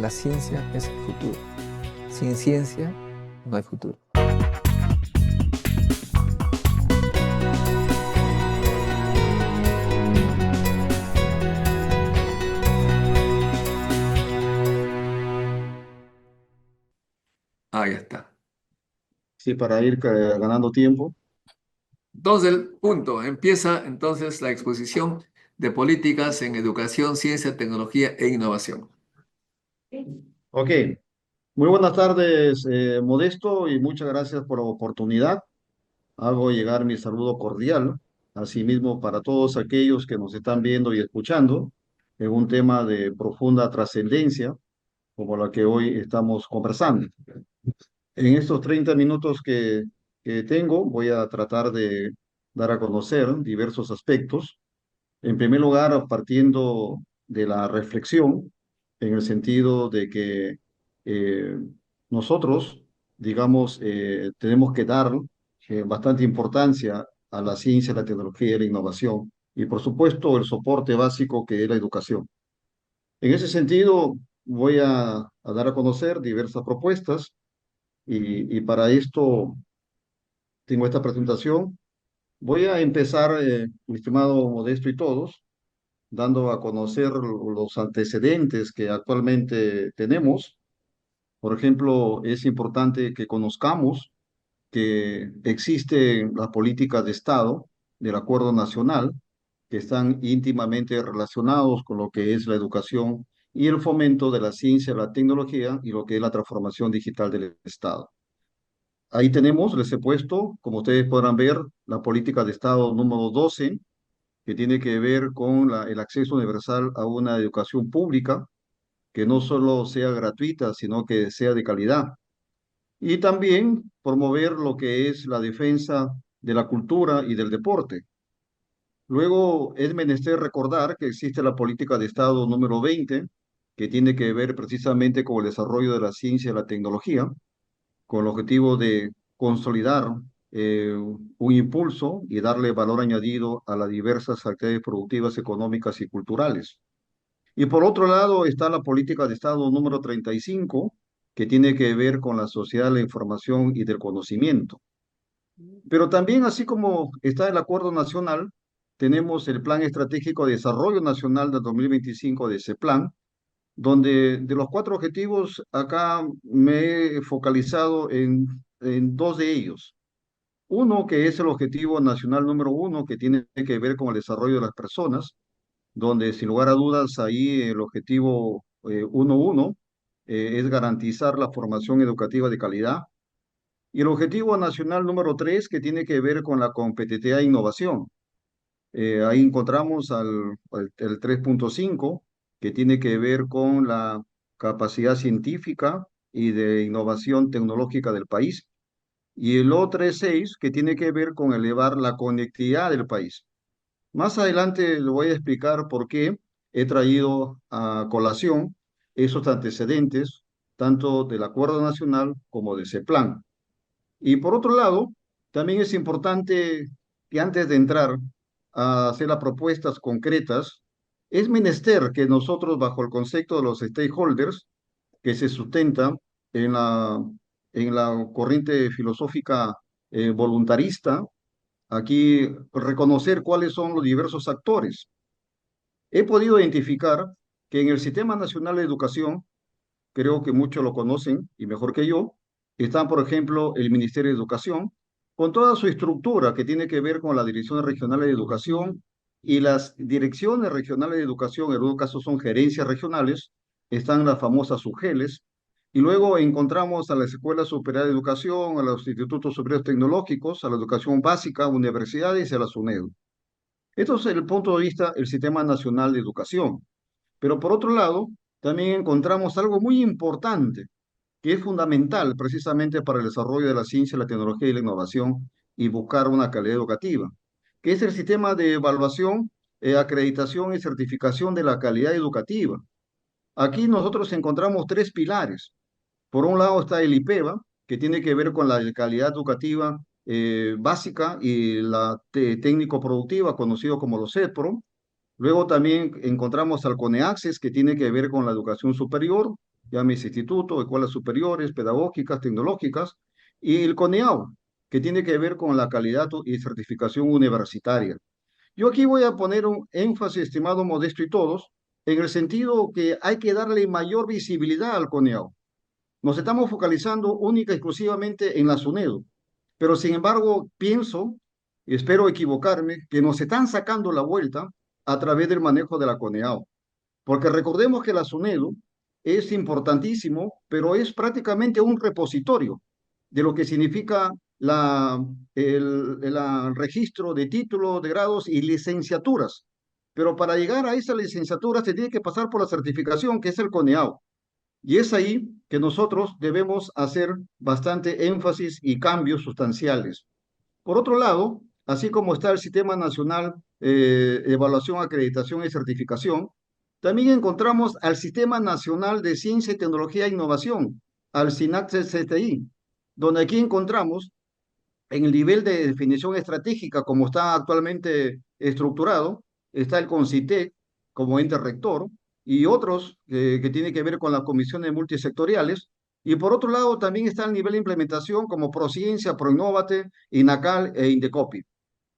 La ciencia es el futuro. Sin ciencia no hay futuro. Ahí está. Sí, para ir ganando tiempo. Entonces, el punto. Empieza entonces la exposición de políticas en educación, ciencia, tecnología e innovación. Ok, muy buenas tardes, Modesto, y muchas gracias por la oportunidad. Hago llegar mi saludo cordial, asimismo para todos aquellos que nos están viendo y escuchando en un tema de profunda trascendencia, como la que hoy estamos conversando. En estos 30 minutos que tengo, voy a tratar de dar a conocer diversos aspectos. En primer lugar, partiendo de la reflexión, en el sentido de que eh, nosotros, digamos, tenemos que dar bastante importancia a la ciencia, la tecnología y la innovación, y por supuesto el soporte básico que es la educación. En ese sentido, voy a dar a conocer diversas propuestas y para esto tengo esta presentación. Voy a empezar, mi estimado Modesto y todos, dando a conocer los antecedentes que actualmente tenemos. Por ejemplo, es importante que conozcamos que existen las políticas de Estado del Acuerdo Nacional que están íntimamente relacionados con lo que es la educación y el fomento de la ciencia, la tecnología y lo que es la transformación digital del Estado. Ahí tenemos, les he puesto, como ustedes podrán ver, la política de Estado número 12 que tiene que ver con el acceso universal a una educación pública que no solo sea gratuita, sino que sea de calidad. Y también promover lo que es la defensa de la cultura y del deporte. Luego es menester recordar que existe la política de Estado número 20, que tiene que ver precisamente con el desarrollo de la ciencia y la tecnología, con el objetivo de consolidar un impulso y darle valor añadido a las diversas actividades productivas, económicas y culturales. Y por otro lado está la política de Estado número 35, que tiene que ver con la sociedad de la información y del conocimiento. Pero también, así como está el Acuerdo Nacional, tenemos el Plan Estratégico de Desarrollo Nacional del 2025 de ese plan, donde de los cuatro objetivos, acá me he focalizado en dos de ellos. Uno, que es el objetivo nacional número uno, que tiene que ver con el desarrollo de las personas, donde sin lugar a dudas ahí el objetivo 1.1 es garantizar la formación educativa de calidad. Y el objetivo nacional número 3 que tiene que ver con la competitividad e innovación. Ahí encontramos el 3.5 que tiene que ver con la capacidad científica y de innovación tecnológica del país. Y el O3.6 que tiene que ver con elevar la conectividad del país. Más adelante le voy a explicar por qué he traído a colación esos antecedentes, tanto del Acuerdo Nacional como de ese plan. Y por otro lado, también es importante que antes de entrar a hacer las propuestas concretas, es menester que nosotros, bajo el concepto de los stakeholders, que se sustenta en la corriente filosófica voluntarista, aquí reconocer cuáles son los diversos actores. He podido identificar que en el Sistema Nacional de Educación, creo que muchos lo conocen y mejor que yo, están, por ejemplo, el Ministerio de Educación, con toda su estructura que tiene que ver con las direcciones regionales de educación y las direcciones regionales de educación, en algunos casos son gerencias regionales, están las famosas SUGELES, y luego encontramos a las escuelas superiores de educación, a los institutos superiores tecnológicos, a la educación básica, universidades y a la SUNEDU. Esto es el punto de vista del Sistema Nacional de Educación. Pero por otro lado, también encontramos algo muy importante, que es fundamental precisamente para el desarrollo de la ciencia, la tecnología y la innovación y buscar una calidad educativa, que es el sistema de evaluación, acreditación y certificación de la calidad educativa. Aquí nosotros encontramos tres pilares. Por un lado está el IPEVA, que tiene que ver con la calidad educativa básica y la técnico-productiva, conocido como los CEPRO. Luego también encontramos al CONEACCES, que tiene que ver con la educación superior. llámese instituto, escuelas superiores, pedagógicas, tecnológicas, y el CONEAU, que tiene que ver con la calidad y certificación universitaria. Yo aquí voy a poner un énfasis, estimado Modesto y todos, en el sentido que hay que darle mayor visibilidad al CONEAU. Nos estamos focalizando única y exclusivamente en la SUNEDU, pero sin embargo pienso, y espero equivocarme, que nos están sacando la vuelta a través del manejo de la CONEAU. Porque recordemos que la SUNEDU es importantísimo, pero es prácticamente un repositorio de lo que significa el registro de títulos, de grados y licenciaturas. Pero para llegar a esa licenciatura se tiene que pasar por la certificación, que es el CONEAU. Y es ahí que nosotros debemos hacer bastante énfasis y cambios sustanciales. Por otro lado, así como está el Sistema Nacional de Evaluación, Acreditación y Certificación, también encontramos al Sistema Nacional de Ciencia, Tecnología e Innovación, al SINAC-CTI, donde aquí encontramos en el nivel de definición estratégica, como está actualmente estructurado, está el CONCITEC como ente rector y otros que tienen que ver con las comisiones multisectoriales. Y por otro lado, también está el nivel de implementación como Prociencia, Proinnovate, INACAL e Indecopi.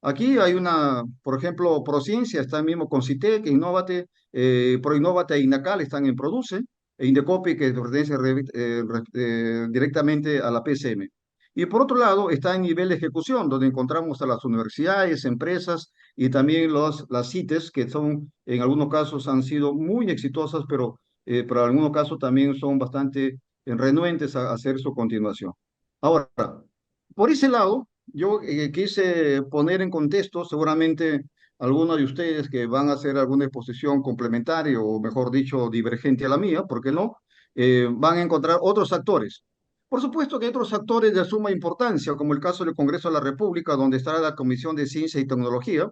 Aquí hay una, por ejemplo, Prociencia está el mismo CONCITEC, Innovate, Proinnovate e INACAL están en Produce, e Indecopi que pertenece directamente a la PCM. Y por otro lado está en nivel de ejecución, donde encontramos a las universidades, empresas y también las CITES, que son, en algunos casos han sido muy exitosas, pero en algunos casos también son bastante renuentes a hacer su continuación. Ahora, por ese lado, yo quise poner en contexto, seguramente algunos de ustedes que van a hacer alguna exposición complementaria o mejor dicho, divergente a la mía, ¿por qué no? Van a encontrar otros actores. Por supuesto que hay otros actores de suma importancia, como el caso del Congreso de la República, donde está la Comisión de Ciencia y Tecnología,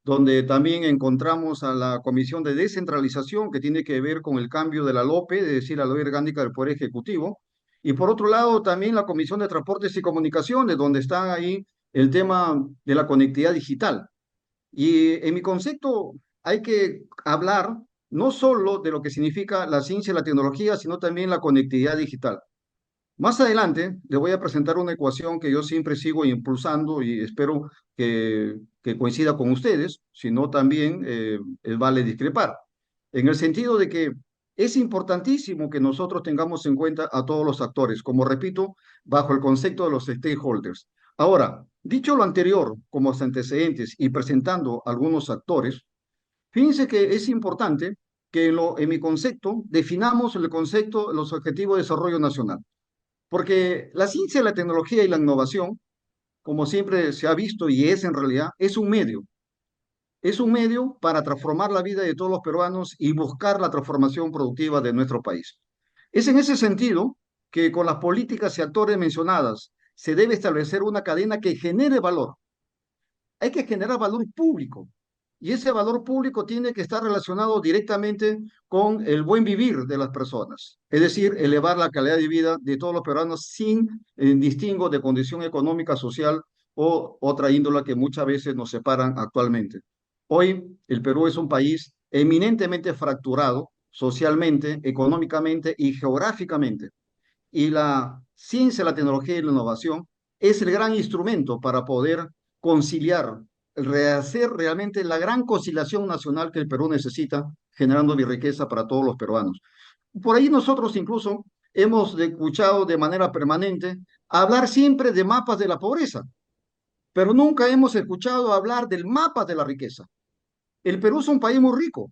donde también encontramos a la Comisión de Descentralización, que tiene que ver con el cambio de la LOPE, es decir, la Ley Orgánica del Poder Ejecutivo, y por otro lado también la Comisión de Transportes y Comunicaciones, donde está ahí el tema de la conectividad digital. Y en mi concepto hay que hablar no solo de lo que significa la ciencia y la tecnología, sino también la conectividad digital. Más adelante les voy a presentar una ecuación que yo siempre sigo impulsando y espero que coincida con ustedes, si no también vale discrepar, en el sentido de que es importantísimo que nosotros tengamos en cuenta a todos los actores, como repito, bajo el concepto de los stakeholders. Ahora, dicho lo anterior como antecedentes y presentando algunos actores, fíjense que es importante que en mi concepto definamos el concepto, los objetivos de desarrollo nacional. Porque la ciencia, la tecnología y la innovación, como siempre se ha visto y es en realidad, es un medio para transformar la vida de todos los peruanos y buscar la transformación productiva de nuestro país. Es en ese sentido que con las políticas y actores mencionadas se debe establecer una cadena que genere valor. Hay que generar valor público y ese valor público tiene que estar relacionado directamente con el buen vivir de las personas, es decir, elevar la calidad de vida de todos los peruanos sin distingo de condición económica, social o otra índole que muchas veces nos separan actualmente. Hoy el Perú es un país eminentemente fracturado socialmente, económicamente y geográficamente. Y la ciencia, la tecnología y la innovación es el gran instrumento para poder conciliar, rehacer realmente la gran conciliación nacional que el Perú necesita, generando riqueza para todos los peruanos. Por ahí nosotros incluso hemos escuchado de manera permanente hablar siempre de mapas de la pobreza, pero nunca hemos escuchado hablar del mapa de la riqueza. El Perú es un país muy rico,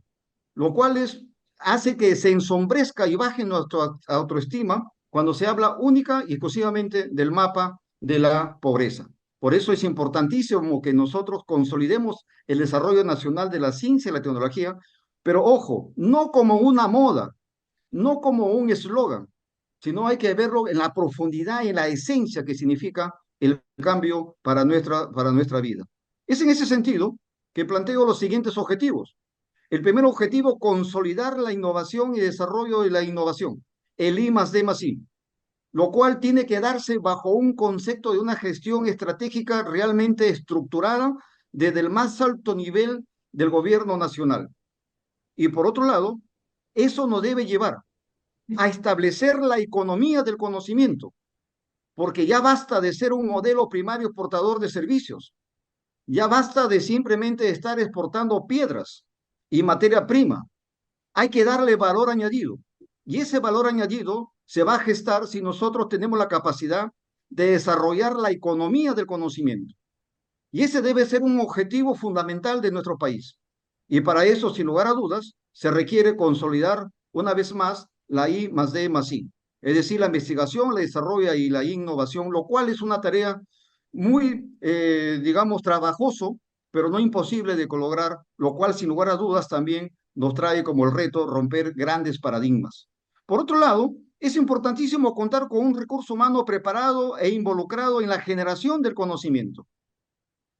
lo cual hace que se ensombrezca y baje nuestra autoestima cuando se habla única y exclusivamente del mapa de la pobreza. Por eso es importantísimo que nosotros consolidemos el desarrollo nacional de la ciencia y la tecnología, pero ojo, no como una moda, no como un eslogan, sino hay que verlo en la profundidad y en la esencia que significa el cambio para nuestra vida. Es en ese sentido que planteo los siguientes objetivos. El primer objetivo, consolidar la innovación y desarrollo de la innovación, el I más D más I, lo cual tiene que darse bajo un concepto de una gestión estratégica realmente estructurada desde el más alto nivel del gobierno nacional. Y por otro lado, eso nos debe llevar a establecer la economía del conocimiento, porque ya basta de ser un modelo primario exportador de servicios, ya basta de simplemente estar exportando piedras y materia prima. Hay que darle valor añadido, y ese valor añadido se va a gestar si nosotros tenemos la capacidad de desarrollar la economía del conocimiento. Y ese debe ser un objetivo fundamental de nuestro país. Y para eso, sin lugar a dudas, se requiere consolidar una vez más la I más D más I. Es decir, la investigación, la desarrollo y la innovación, lo cual es una tarea muy, digamos, trabajoso, pero no imposible de lograr, lo cual, sin lugar a dudas, también nos trae como el reto romper grandes paradigmas. Por otro lado, es importantísimo contar con un recurso humano preparado e involucrado en la generación del conocimiento.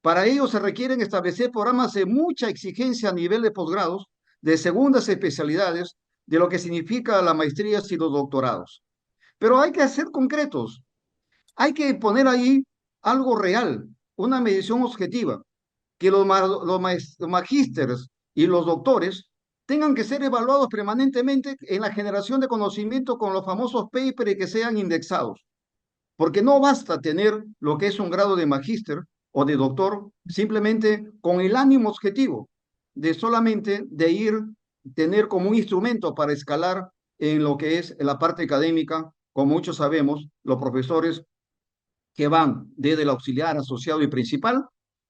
Para ello se requieren establecer programas de mucha exigencia a nivel de posgrados, de segundas especialidades, de lo que significa las maestrías y los doctorados. Pero hay que ser concretos, hay que poner ahí algo real, una medición objetiva, que los magísteres y los doctores tengan que ser evaluados permanentemente en la generación de conocimiento con los famosos papers y que sean indexados. Porque no basta tener lo que es un grado de magíster o de doctor simplemente con el ánimo objetivo de solamente de ir, tener como un instrumento para escalar en lo que es la parte académica. Como muchos sabemos, los profesores que van desde el auxiliar, asociado y principal,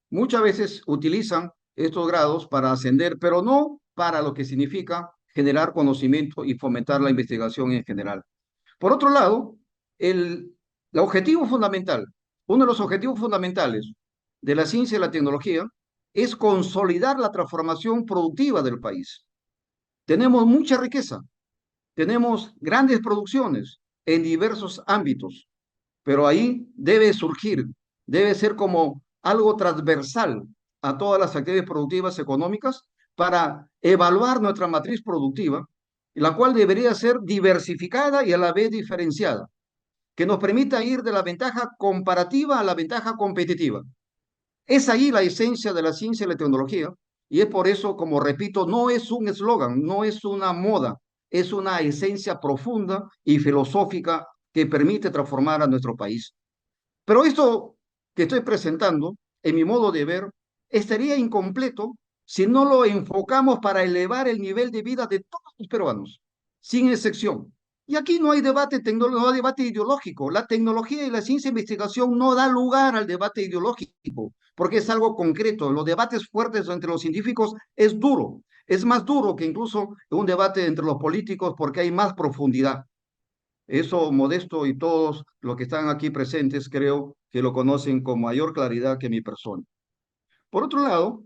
muchas veces utilizan estos grados para ascender, pero no para lo que significa generar conocimiento y fomentar la investigación en general. Por otro lado, el objetivo fundamental, uno de los objetivos fundamentales de la ciencia y la tecnología es consolidar la transformación productiva del país. Tenemos mucha riqueza, tenemos grandes producciones en diversos ámbitos, pero ahí debe surgir, debe ser como algo transversal a todas las actividades productivas económicas para evaluar nuestra matriz productiva, la cual debería ser diversificada y a la vez diferenciada, que nos permita ir de la ventaja comparativa a la ventaja competitiva. Es ahí la esencia de la ciencia y la tecnología, y es por eso, como repito, no es un eslogan, no es una moda, es una esencia profunda y filosófica que permite transformar a nuestro país. Pero esto que estoy presentando, en mi modo de ver, estaría incompleto si no lo enfocamos para elevar el nivel de vida de todos los peruanos, sin excepción. Y aquí no hay debate no hay debate ideológico. La tecnología y la ciencia de investigación no da lugar al debate ideológico, porque es algo concreto. Los debates fuertes entre los científicos es duro, es más duro que incluso un debate entre los políticos porque hay más profundidad. Eso Modesto y todos los que están aquí presentes creo que lo conocen con mayor claridad que mi persona. Por otro lado,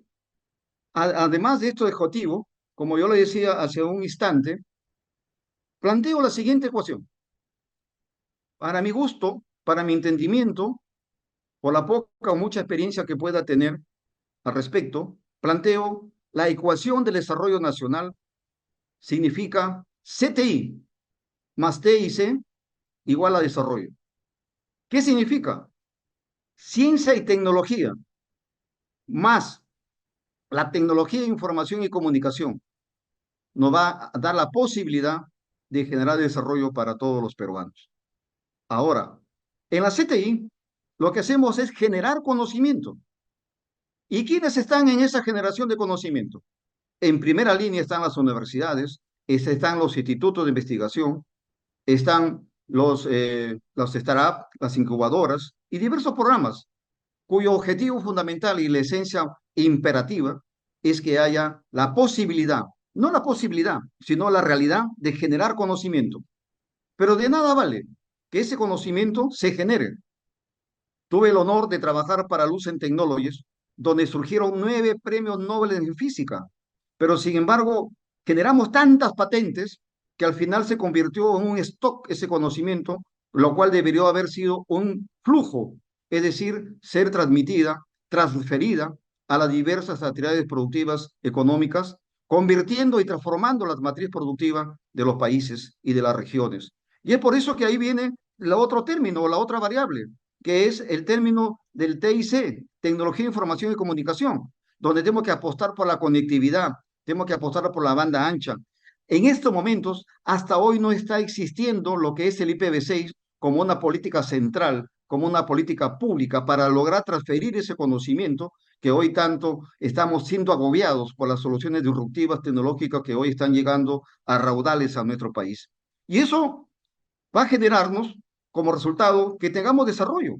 además de esto objetivo, como yo le decía hace un instante, planteo la siguiente ecuación. Para mi gusto, para mi entendimiento, por la poca o mucha experiencia que pueda tener al respecto, planteo la ecuación del desarrollo nacional significa CTI más TIC igual a desarrollo. ¿Qué significa? Ciencia y tecnología más la tecnología de información y comunicación nos va a dar la posibilidad de generar desarrollo para todos los peruanos. Ahora, en la CTI, lo que hacemos es generar conocimiento. ¿Y quiénes están en esa generación de conocimiento? En primera línea están las universidades, están los institutos de investigación, están los startups, las incubadoras y diversos programas cuyo objetivo fundamental y la esencia imperativa es que haya la posibilidad, no la posibilidad, sino la realidad de generar conocimiento. Pero de nada vale que ese conocimiento se genere. Tuve el honor de trabajar para Lucent Technologies, donde surgieron 9 premios Nobel en física, pero sin embargo generamos tantas patentes que al final se convirtió en un stock ese conocimiento, lo cual debería haber sido un flujo, es decir, ser transmitida, transferida a las diversas actividades productivas económicas, convirtiendo y transformando la matriz productiva de los países y de las regiones. Y es por eso que ahí viene el otro término o la otra variable, que es el término del TIC, Tecnología, Información y Comunicación, donde tenemos que apostar por la conectividad, tenemos que apostar por la banda ancha, En estos momentos, hasta hoy no está existiendo lo que es el IPv6 como una política central, como una política pública para lograr transferir ese conocimiento que hoy tanto estamos siendo agobiados por las soluciones disruptivas tecnológicas que hoy están llegando a raudales a nuestro país. Y eso va a generarnos como resultado que tengamos desarrollo,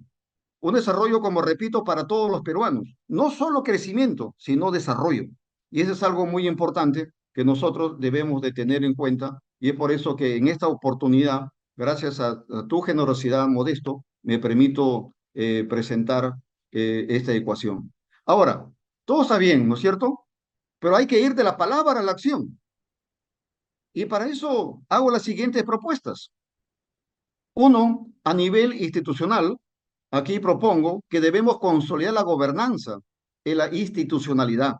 un desarrollo, como repito, para todos los peruanos, no solo crecimiento, sino desarrollo. Y eso es algo muy importante que nosotros debemos de tener en cuenta, y es por eso que en esta oportunidad, gracias a tu generosidad, Modesto, me permito presentar esta ecuación. Ahora, todo está bien, ¿no es cierto? Pero hay que ir de la palabra a la acción. Y para eso hago las siguientes propuestas. Uno, a nivel institucional, aquí propongo que debemos consolidar la gobernanza en la institucionalidad.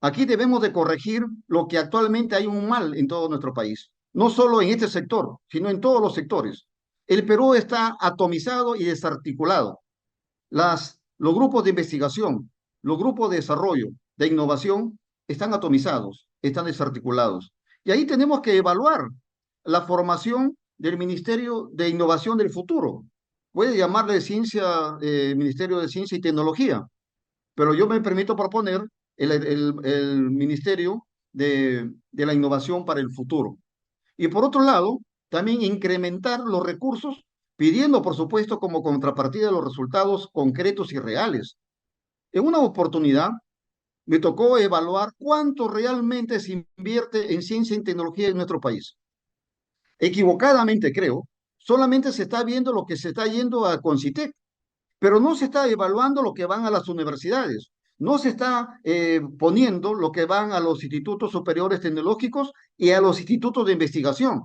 Aquí debemos de corregir lo que actualmente hay un mal en todo nuestro país, no solo en este sector, sino en todos los sectores. El Perú está atomizado y desarticulado. Los grupos de investigación, los grupos de desarrollo, de innovación, están atomizados, están desarticulados. Y ahí tenemos que evaluar la formación del Ministerio de Innovación del futuro. Puede llamarle Ministerio de Ciencia y Tecnología, pero yo me permito proponer el Ministerio de la Innovación para el futuro. Y por otro lado, también incrementar los recursos, pidiendo, por supuesto, como contrapartida los resultados concretos y reales. En una oportunidad, me tocó evaluar cuánto realmente se invierte en ciencia y tecnología en nuestro país. Equivocadamente, creo, solamente se está viendo lo que se está yendo a Concitec, pero no se está evaluando lo que van a las universidades, no se está poniendo lo que van a los institutos superiores tecnológicos y a los institutos de investigación.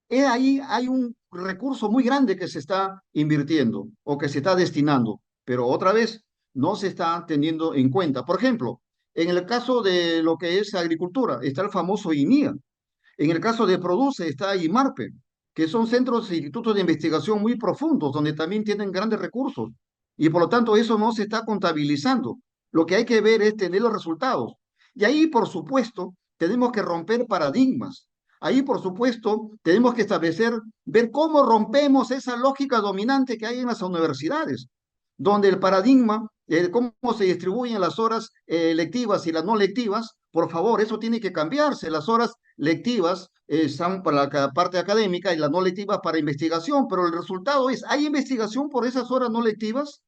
Ahí hay un recurso muy grande que se está invirtiendo o que se está destinando, pero otra vez no se está teniendo en cuenta. Por ejemplo, en el caso de lo que es agricultura, está el famoso INIA. En el caso de Produce está IMARPE, que son centros e institutos de investigación muy profundos, donde también tienen grandes recursos. Y por lo tanto eso no se está contabilizando. Lo que hay que ver es tener los resultados. Y ahí, por supuesto, tenemos que romper paradigmas. Ahí, por supuesto, tenemos que establecer, ver cómo rompemos esa lógica dominante que hay en las universidades, donde el paradigma, cómo se distribuyen las horas lectivas y las no lectivas, por favor, eso tiene que cambiarse. Las horas lectivas están para la parte académica y las no lectivas para investigación, pero el resultado es, ¿hay investigación por esas horas no lectivas?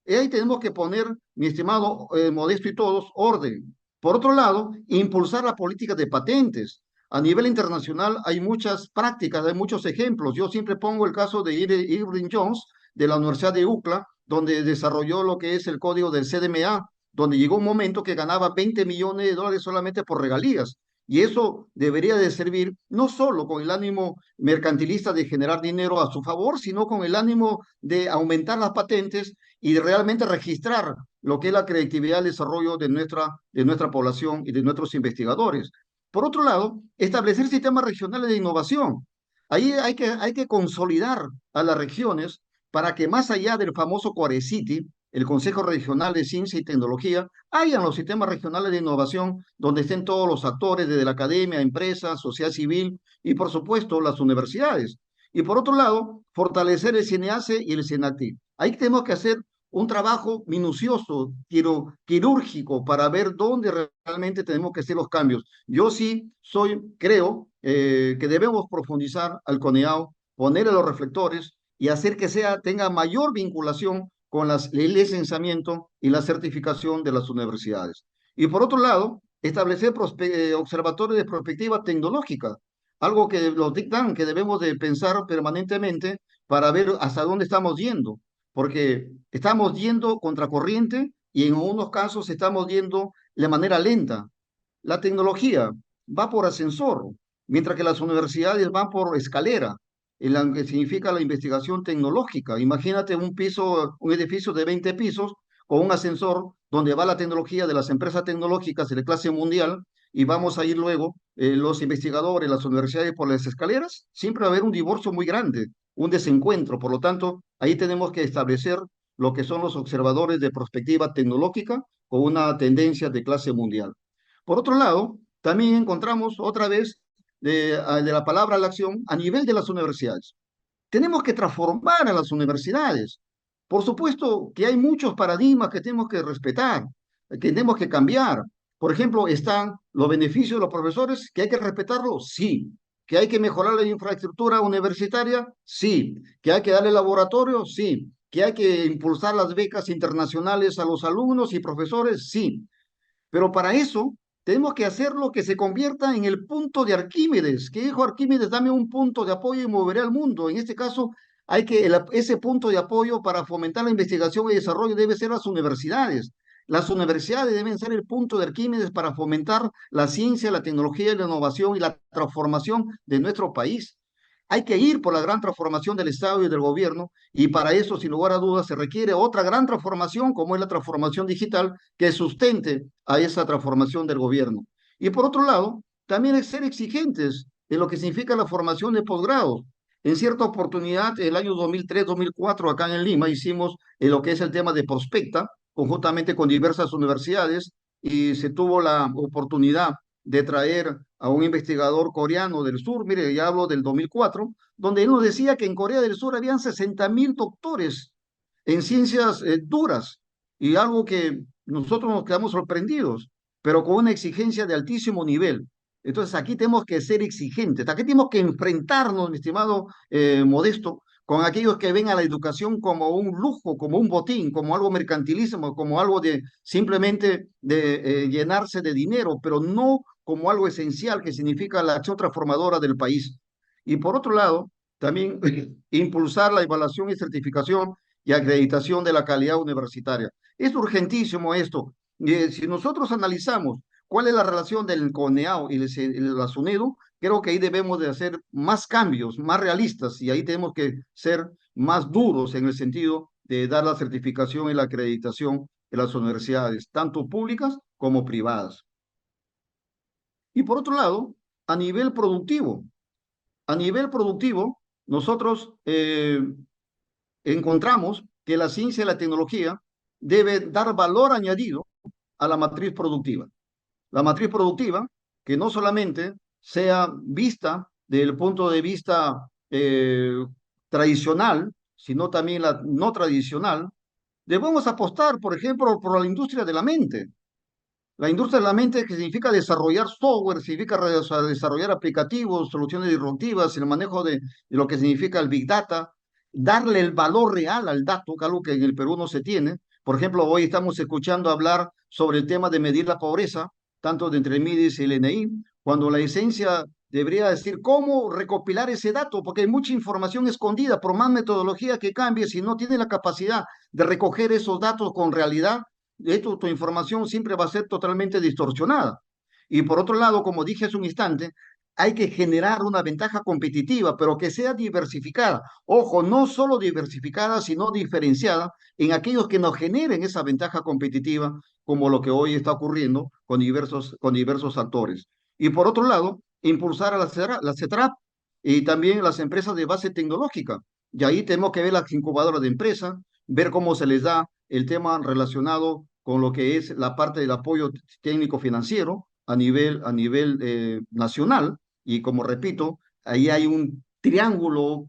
Y ahí tenemos que poner, mi estimado Modesto y todos, orden. Por otro lado, impulsar la política de patentes. A nivel internacional hay muchas prácticas, hay muchos ejemplos. Yo siempre pongo el caso de Irving Jones, de la Universidad de UCLA, donde desarrolló lo que es el código del CDMA, donde llegó un momento que ganaba 20 millones de dólares solamente por regalías. Y eso debería de servir no solo con el ánimo mercantilista de generar dinero a su favor, sino con el ánimo de aumentar las patentes y de realmente registrar lo que es la creatividad y el desarrollo de nuestra población y de nuestros investigadores. Por otro lado, establecer sistemas regionales de innovación. Ahí hay que consolidar a las regiones para que más allá del famoso CORECITI, el Consejo Regional de Ciencia y Tecnología, hayan los sistemas regionales de innovación donde estén todos los actores, desde la academia, empresas, sociedad civil y, por supuesto, las universidades. Y por otro lado, fortalecer el CNACE y el CENACTI. Ahí tenemos que hacer un trabajo minucioso, quirúrgico, para ver dónde realmente tenemos que hacer los cambios. Yo sí creo que debemos profundizar al CONEAO, ponerle los reflectores y hacer que tenga mayor vinculación con el licenciamiento y la certificación de las universidades. Y por otro lado, establecer observatorios de perspectiva tecnológica, algo que los dictan que debemos de pensar permanentemente para ver hasta dónde estamos yendo, porque estamos yendo contracorriente y en algunos casos estamos yendo de manera lenta. La tecnología va por ascensor, mientras que las universidades van por escalera, en lo que significa la investigación tecnológica. Imagínate un edificio de 20 pisos con un ascensor donde va la tecnología de las empresas tecnológicas de clase mundial y vamos a ir luego los investigadores, las universidades por las escaleras. Siempre va a haber un divorcio muy grande, un desencuentro. Por lo tanto, ahí tenemos que establecer lo que son los observadores de perspectiva tecnológica con una tendencia de clase mundial. Por otro lado, también encontramos otra vez de la palabra a la acción a nivel de las universidades. Tenemos que transformar a las universidades. Por supuesto que hay muchos paradigmas que tenemos que respetar, que tenemos que cambiar. Por ejemplo, están los beneficios de los profesores, que hay que respetarlos, sí. Que hay que mejorar la infraestructura universitaria, sí. Que hay que darle laboratorio, sí. Que hay que impulsar las becas internacionales a los alumnos y profesores, sí. Pero para eso tenemos que hacerlo que se convierta en el punto de Arquímedes, que dijo Arquímedes, dame un punto de apoyo y moveré al mundo. En este caso, hay que ese punto de apoyo para fomentar la investigación y desarrollo debe ser las universidades. Las universidades deben ser el punto de Arquímedes para fomentar la ciencia, la tecnología, la innovación y la transformación de nuestro país. Hay que ir por la gran transformación del Estado y del gobierno, y para eso, sin lugar a dudas, se requiere otra gran transformación, como es la transformación digital, que sustente a esa transformación del gobierno. Y por otro lado, también hay que ser exigentes en lo que significa la formación de posgrados. En cierta oportunidad, el año 2003-2004, acá en Lima, hicimos lo que es el tema de Prospecta, conjuntamente con diversas universidades, y se tuvo la oportunidad de traer a un investigador coreano del sur, mire, ya hablo del 2004, donde él nos decía que en Corea del Sur habían 60.000 doctores en ciencias duras, y algo que nosotros nos quedamos sorprendidos, pero con una exigencia de altísimo nivel. Entonces aquí tenemos que ser exigentes, aquí tenemos que enfrentarnos, mi estimado Modesto, con aquellos que ven a la educación como un lujo, como un botín, como algo mercantilísimo, como algo de simplemente de llenarse de dinero, pero no como algo esencial que significa la acción transformadora del país. Y por otro lado, también impulsar la evaluación y certificación y acreditación de la calidad universitaria. Es urgentísimo esto. Si nosotros analizamos cuál es la relación del CONEAU y la SUNEDU, creo que ahí debemos de hacer más cambios, más realistas, y ahí tenemos que ser más duros en el sentido de dar la certificación y la acreditación de las universidades, tanto públicas como privadas. Y por otro lado, a nivel productivo, a nivel productivo, nosotros encontramos que la ciencia y la tecnología debe dar valor añadido a la matriz productiva. La matriz productiva que no solamente sea vista desde el punto de vista tradicional, sino también la no tradicional. Debemos apostar, por ejemplo, por la industria de la mente. La industria de la mente, que significa desarrollar software, significa desarrollar aplicativos, soluciones disruptivas, el manejo de lo que significa el Big Data, darle el valor real al dato, que algo que en el Perú no se tiene. Por ejemplo, hoy estamos escuchando hablar sobre el tema de medir la pobreza, tanto de entre el MIDIS y el INEI, cuando la esencia debería decir cómo recopilar ese dato, porque hay mucha información escondida, por más metodología que cambie, si no tiene la capacidad de recoger esos datos con realidad, tu información siempre va a ser totalmente distorsionada. Y por otro lado, como dije hace un instante, hay que generar una ventaja competitiva, pero que sea diversificada. Ojo, no solo diversificada, sino diferenciada en aquellos que nos generen esa ventaja competitiva, como lo que hoy está ocurriendo con diversos actores. Y por otro lado, impulsar a la CETRAP y también las empresas de base tecnológica. Y ahí tenemos que ver las incubadoras de empresas, ver cómo se les da el tema relacionado con lo que es la parte del apoyo técnico financiero a nivel nacional. Y como repito, ahí hay un triángulo,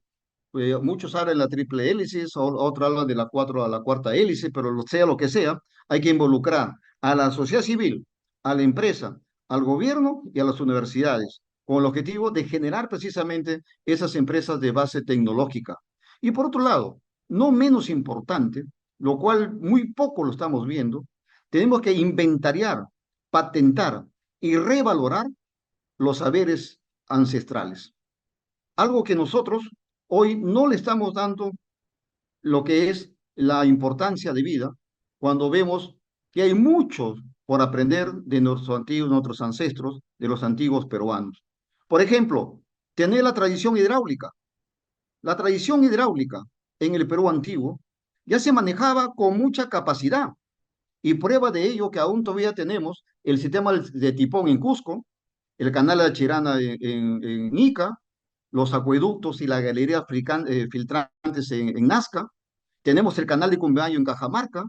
muchos hablan de la triple hélice, otros hablan de la cuatro a la cuarta hélice, pero sea lo que sea, hay que involucrar a la sociedad civil, a la empresa, al gobierno y a las universidades, con el objetivo de generar precisamente esas empresas de base tecnológica. Y por otro lado, no menos importante, lo cual muy poco lo estamos viendo, tenemos que inventariar, patentar y revalorar los saberes ancestrales. Algo que nosotros hoy no le estamos dando lo que es la importancia de vida cuando vemos que hay mucho por aprender de nuestros ancestros, de los antiguos peruanos. Por ejemplo, tener la tradición hidráulica. La tradición hidráulica en el Perú antiguo ya se manejaba con mucha capacidad, y prueba de ello que aún todavía tenemos el sistema de Tipón en Cusco, el canal de la Chirana en Ica, los acueductos y las galerías filtrantes en Nazca, tenemos el canal de Cumbayo en Cajamarca,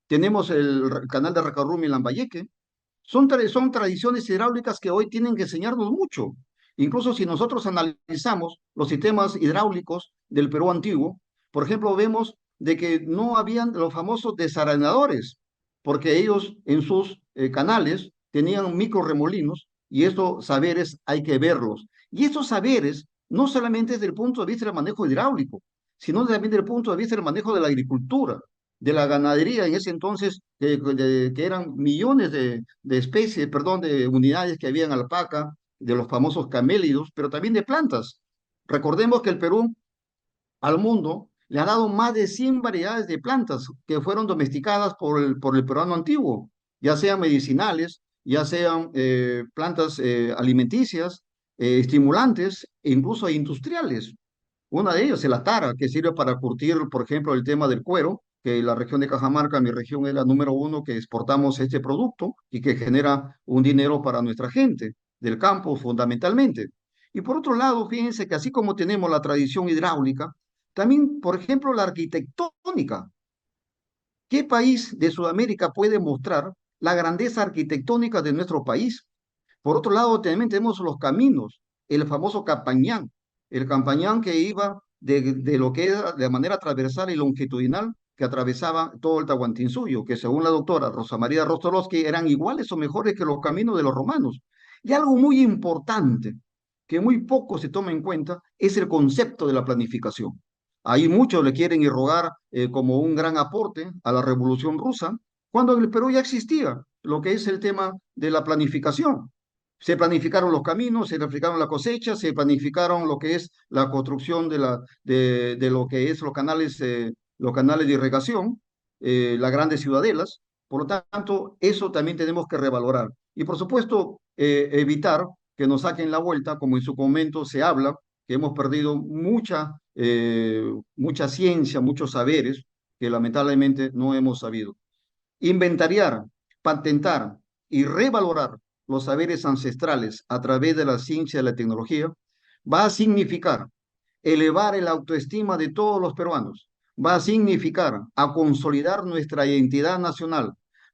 tenemos el canal de Racarrumi en Lambayeque. Son tradiciones hidráulicas que hoy tienen que enseñarnos mucho. Incluso si nosotros analizamos los sistemas hidráulicos del Perú antiguo, por ejemplo, vemos de que no habían los famosos desarenadores, porque ellos en sus canales tenían microremolinos y estos saberes hay que verlos. Y estos saberes no solamente desde el punto de vista del manejo hidráulico, sino también desde el punto de vista del manejo de la agricultura, de la ganadería en ese entonces, que eran millones de especies, perdón, de unidades que había en alpaca, de los famosos camélidos, pero también de plantas. Recordemos que el Perú al mundo le ha dado más de 100 variedades de plantas que fueron domesticadas por el peruano antiguo, ya sean medicinales, ya sean plantas alimenticias, estimulantes e incluso industriales. Una de ellas es la tara, que sirve para curtir, por ejemplo, el tema del cuero, que la región de Cajamarca, mi región, es la número uno que exportamos este producto y que genera un dinero para nuestra gente del campo fundamentalmente. Y por otro lado, fíjense que así como tenemos la tradición hidráulica, también, por ejemplo, la arquitectónica. ¿Qué país de Sudamérica puede mostrar la grandeza arquitectónica de nuestro país? Por otro lado, también tenemos los caminos, el famoso Campañán, el Campañán que iba de lo que era de manera transversal y longitudinal, que atravesaba todo el Tahuantinsuyo, que según la doctora Rosa María Rostolowski eran iguales o mejores que los caminos de los romanos. Y algo muy importante, que muy poco se toma en cuenta, es el concepto de la planificación. Ahí muchos le quieren irrogar como un gran aporte a la Revolución Rusa, cuando en el Perú ya existía lo que es el tema de la planificación. Se planificaron los caminos, se planificaron la cosecha, se planificaron lo que es la construcción de lo que es los canales de irrigación, las grandes ciudadelas. Por lo tanto, eso también tenemos que revalorar. Y por supuesto, evitar que nos saquen la vuelta, como en su momento se habla, que hemos perdido mucha ciencia, muchos saberes que lamentablemente no hemos sabido. Inventariar, patentar y revalorar los saberes ancestrales a través de la ciencia y la tecnología va a significar elevar el autoestima de todos los peruanos, va a significar a consolidar nuestra identidad nacional,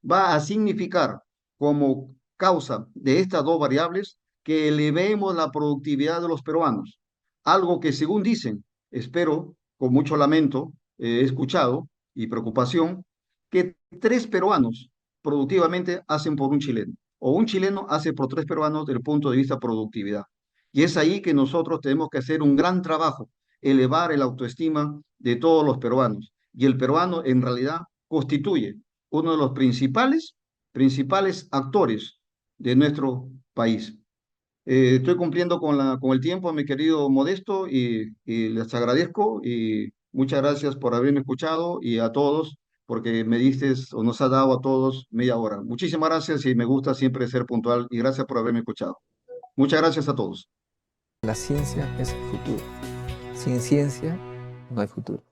va a significar como causa de estas dos variables que elevemos la productividad de los peruanos, algo que según dicen, espero con mucho lamento, he escuchado y preocupación, que 3 peruanos productivamente hacen por un chileno, o un chileno hace por 3 peruanos desde el punto de vista productividad. Y es ahí que nosotros tenemos que hacer un gran trabajo, elevar el autoestima de todos los peruanos. Y el peruano en realidad constituye uno de los principales actores de nuestro país. Estoy cumpliendo con el tiempo, mi querido Modesto, y les agradezco y muchas gracias por haberme escuchado y a todos, porque me diste o nos ha dado a todos media hora. Muchísimas gracias y me gusta siempre ser puntual y gracias por haberme escuchado. Muchas gracias a todos. La ciencia es el futuro. Sin ciencia no hay futuro.